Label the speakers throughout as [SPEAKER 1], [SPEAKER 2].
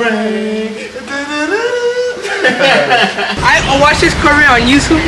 [SPEAKER 1] I watched this career on YouTube.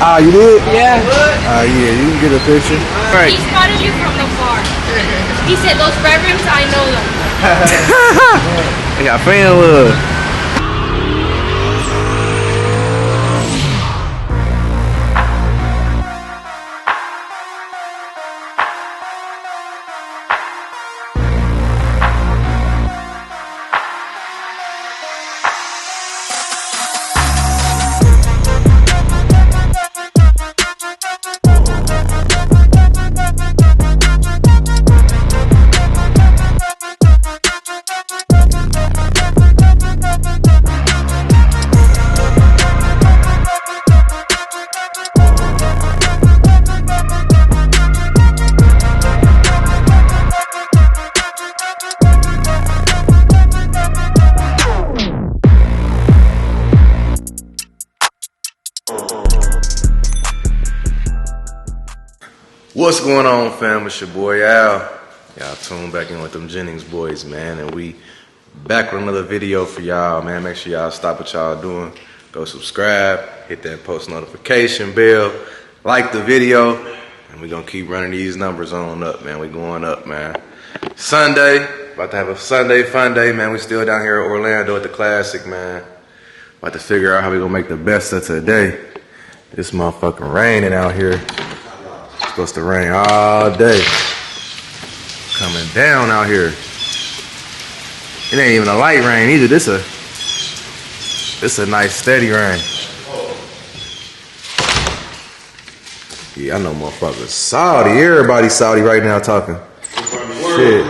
[SPEAKER 2] Ah, you did?
[SPEAKER 1] Yeah.
[SPEAKER 2] Ah, yeah, you can get a picture.
[SPEAKER 1] Right.
[SPEAKER 3] He spotted you from afar. He said, those red rims, I know them.
[SPEAKER 2] I got fan love. What's going on, fam? It's your boy Al. Y'all tune back in with them Jennings boys, man, and we back with another video for y'all, man. Make sure y'all stop what y'all doing. Go subscribe, hit that post notification bell, like the video, and we gonna keep running these numbers on up, man. We going up, man. Sunday, about to have a Sunday fun day, man. We still down here at Orlando at the Classic, man. About to figure out how we gonna make the best of today. This motherfucking raining out here. It's supposed to rain all day. Coming down out here. It ain't even a light rain either. This a nice steady rain. Yeah, I know motherfuckers Saudi. Everybody Saudi right now talking. Shit.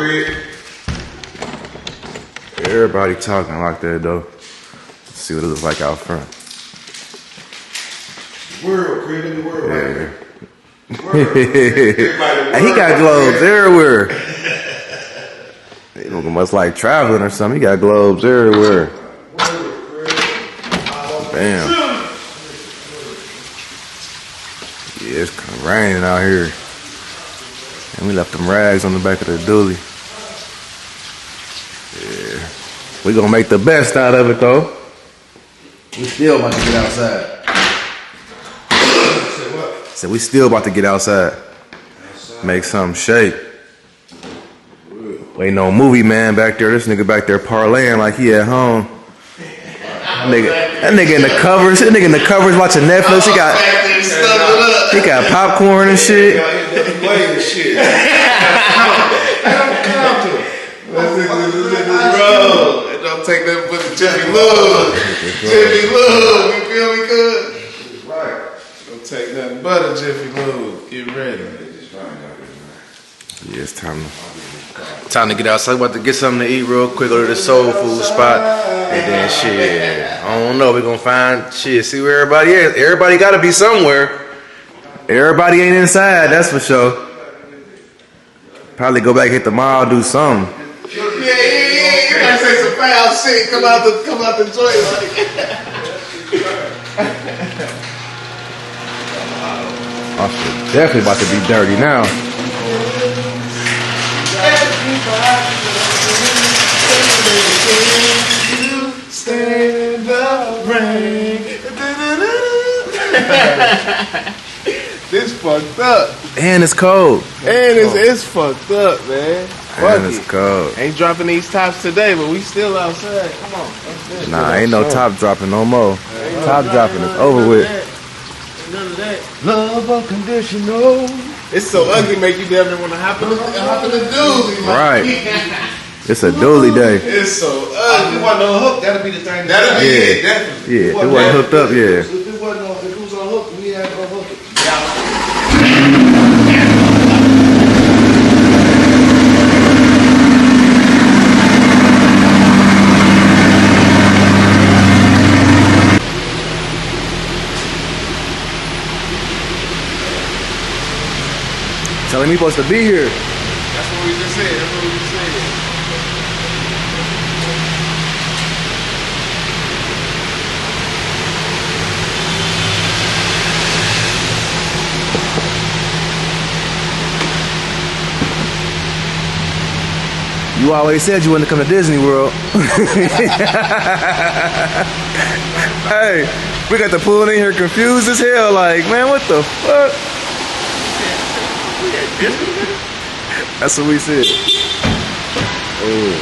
[SPEAKER 2] Everybody talking like that though. Let's see what it looks like out front.
[SPEAKER 4] World, creating the world right here.
[SPEAKER 2] And he got globes everywhere. He must like traveling or something. He got globes everywhere. Bam. Yeah, it's kind of raining out here. And we left them rags on the back of the dually. Yeah. We gonna make the best out of it though. We still about to get outside. So we still about to get outside. Make something shake. Ain't no movie man back there. This nigga back there parlaying like he at home. That nigga in the covers. That nigga in the covers watching Netflix. He got popcorn and shit.
[SPEAKER 4] Don't take that for the Jiffy Lube. Jiffy Lube. You feel me, cuz? Right. Don't take nothing but a Jiffy Lube. Get ready.
[SPEAKER 2] Yeah, it's time to get outside. About to get something to eat real quick. Go to the soul food spot. And then shit, I don't know. We gonna find shit. See where everybody is. Everybody gotta be somewhere. Everybody ain't inside. That's for sure. Probably go back hit the mall, do something.
[SPEAKER 4] Yeah. You gotta say some foul shit. Come out the joint like.
[SPEAKER 2] I should definitely about to be dirty now.
[SPEAKER 4] This fucked up.
[SPEAKER 2] And it's cold.
[SPEAKER 4] And it's fucked up, man.
[SPEAKER 2] And it's cold.
[SPEAKER 4] Ain't dropping these tops today, but we still outside. Come on.
[SPEAKER 2] Nah, ain't no top dropping no more. Top dropping is over with.
[SPEAKER 4] None of that. Love unconditional. It's so ugly, make you damn near want to hop in the dually.
[SPEAKER 2] Right. It's a dually day.
[SPEAKER 4] It's so ugly.
[SPEAKER 5] If it wasn't on hook, that'd be the thing.
[SPEAKER 4] That'd be it, definitely.
[SPEAKER 2] Yeah, if it wasn't hooked up, yeah.
[SPEAKER 5] If it was on hook, we had to unhook it.
[SPEAKER 2] Telling me supposed to be here.
[SPEAKER 4] That's what we just said.
[SPEAKER 2] You You always said you wanted to come to Disney World. Hey, we got the pool in here confused as hell. Like, man, what the fuck? That's what we said. Oh.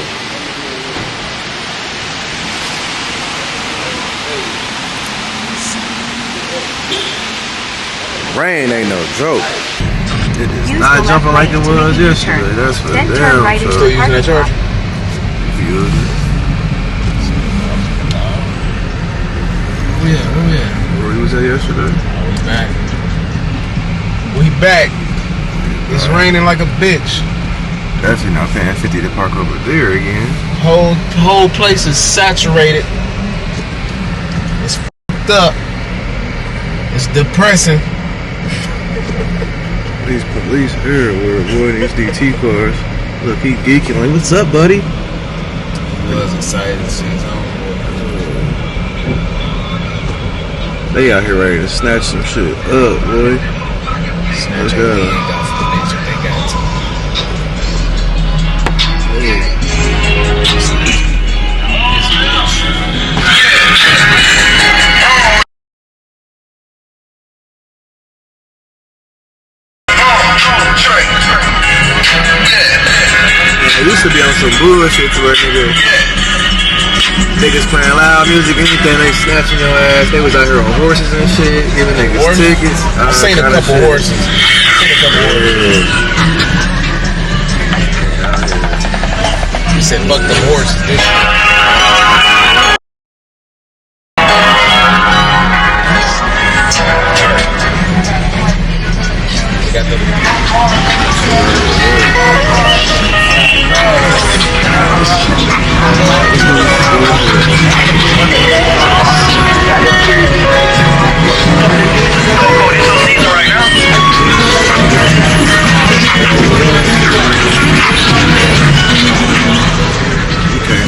[SPEAKER 2] Rain ain't no joke. It is not jumping like it was yesterday. That's for damn sure.
[SPEAKER 1] Still using that charger?
[SPEAKER 2] Use it.
[SPEAKER 4] Where we at?
[SPEAKER 2] Where he was at yesterday?
[SPEAKER 4] We back. We back. It's raining like a bitch.
[SPEAKER 2] Definitely not paying 50 to park over there again.
[SPEAKER 4] Whole place is saturated. It's f***ed up. It's depressing.
[SPEAKER 2] These police everywhere avoiding these DT cars. Look, he geeking like, what's up, buddy?
[SPEAKER 4] He was excited to see his own boy.
[SPEAKER 2] They out here ready to snatch some shit up, boy.
[SPEAKER 4] Snatch your head off the bitch if they got to.
[SPEAKER 2] It used to be on some bullshit to where niggas playing loud music, anything, they snatching your ass. They was out here on horses and shit, giving niggas tickets.
[SPEAKER 4] I've seen a couple horses. He said, fuck the horses, bitch. They got the...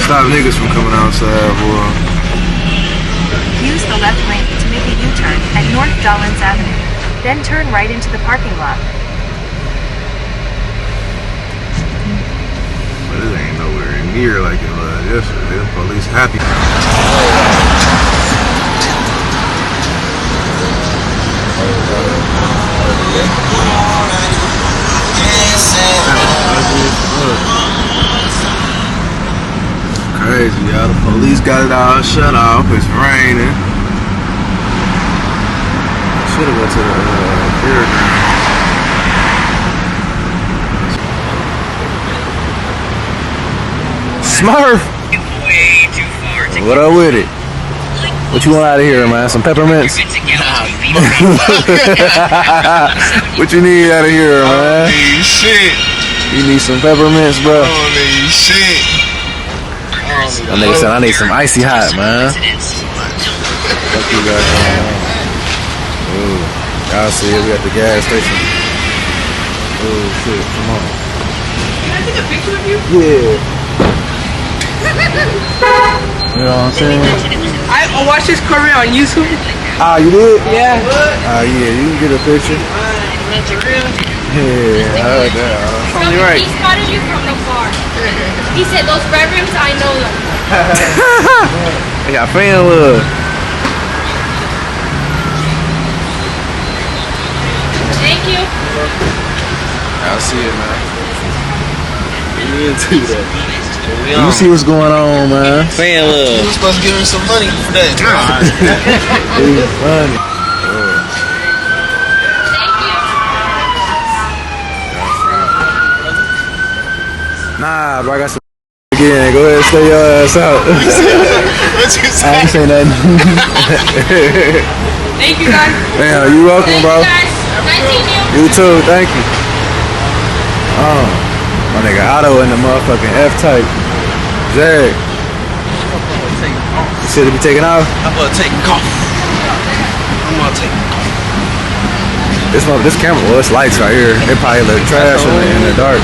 [SPEAKER 2] Stop niggas from coming outside, boy.
[SPEAKER 6] Use the left lane to make a U-turn at North Dollins Avenue. Then turn right into the parking lot.
[SPEAKER 2] But it ain't nowhere near like it was yesterday. The police happy. Crazy, y'all. The police got it all shut off. It's raining. Should have went to the fairground. Smurf! What up with it? What you want out of here, man? Some peppermints? What you need out of here, man?
[SPEAKER 4] I don't need shit.
[SPEAKER 2] You need some peppermints, bro?
[SPEAKER 4] I don't need shit.
[SPEAKER 2] That nigga said I need some icy hot, man. Fuck you guys, man. Ooh, y'all see it, we at the gas station. Oh shit, come on.
[SPEAKER 1] Can I take a picture of you?
[SPEAKER 2] Yeah. You know what I'm saying?
[SPEAKER 1] I watched this career on YouTube.
[SPEAKER 2] Ah, you did?
[SPEAKER 1] Yeah.
[SPEAKER 2] Ah, yeah, you can get a picture. Yeah, I heard that.
[SPEAKER 3] He
[SPEAKER 2] Right.
[SPEAKER 3] spotted you from afar. He said, those red rims, I know them.
[SPEAKER 2] They got fan love.
[SPEAKER 3] Thank you.
[SPEAKER 2] I'll see it, man. You into that. You see what's going on, man.
[SPEAKER 5] Fan
[SPEAKER 4] You
[SPEAKER 5] love.
[SPEAKER 4] was supposed to give him some money for that.
[SPEAKER 2] It's funny.
[SPEAKER 3] Thank you.
[SPEAKER 2] Nah, bro, I got some again. Go ahead and stay your ass out.
[SPEAKER 4] What you
[SPEAKER 2] I
[SPEAKER 4] say?
[SPEAKER 2] ain't say nothing.
[SPEAKER 1] Thank you guys.
[SPEAKER 2] Damn, you welcome,
[SPEAKER 3] Thank
[SPEAKER 2] bro.
[SPEAKER 3] you guys. Nice seeing you.
[SPEAKER 2] You too, thank you. My nigga Otto in the motherfucking F-type. Jay. You said to be taking off?
[SPEAKER 5] I'm gonna take off. I'm gonna take
[SPEAKER 2] This camera, well, it's lights right here. It probably look trash in the dark.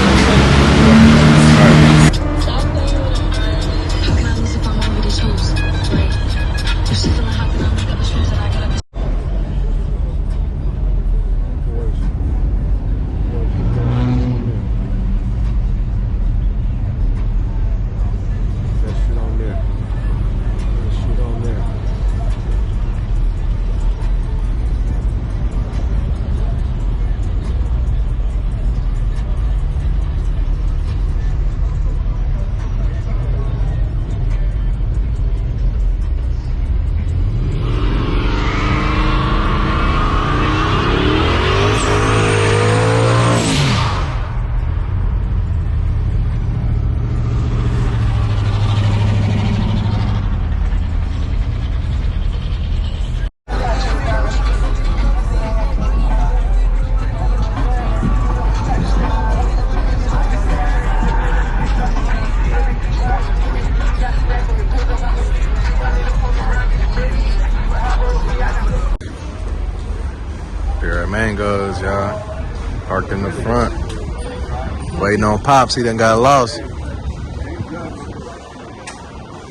[SPEAKER 2] mangoes, y'all. Parked in the front. Waiting on Pops, he done got lost.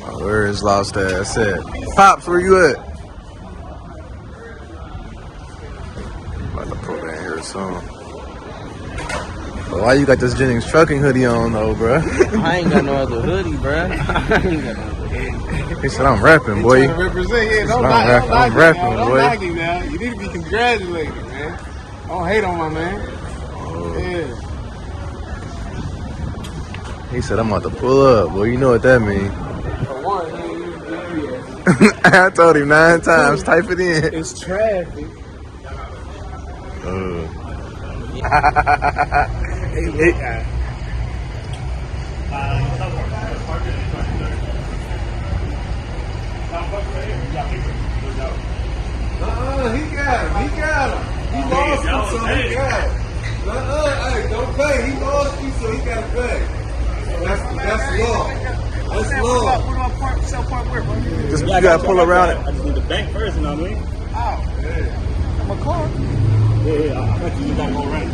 [SPEAKER 2] Oh, where is lost at? That's it. Pops, where you at? About to pull in here soon. But why you got this Jennings trucking hoodie on though, bruh?
[SPEAKER 5] I ain't got no other hoodie, bruh. I ain't got no other hoodie.
[SPEAKER 2] He said, I'm rapping, boy.
[SPEAKER 4] Trying to represent, yeah, don't
[SPEAKER 2] I'm
[SPEAKER 4] knock
[SPEAKER 2] rapping,
[SPEAKER 4] him now. Don't
[SPEAKER 2] boy.
[SPEAKER 4] knock him now. You need to be congratulated, man. Don't hate on my man. Yeah.
[SPEAKER 2] He said, I'm about to pull up. Well, you know what that means.
[SPEAKER 4] For one, he ain't even there yet.
[SPEAKER 2] I told him 9 times, type it in.
[SPEAKER 4] It's traffic. Hey, look at it. He got him. He got him. He lost him, so he got him. Hey, don't pay. He lost you, so he got to pay. That's law. That's law.
[SPEAKER 2] Just you gotta pull around it.
[SPEAKER 5] I just need the bank first, you know what I mean?
[SPEAKER 4] Oh, yeah. I'm a car.
[SPEAKER 5] Yeah, I bet you got to go right.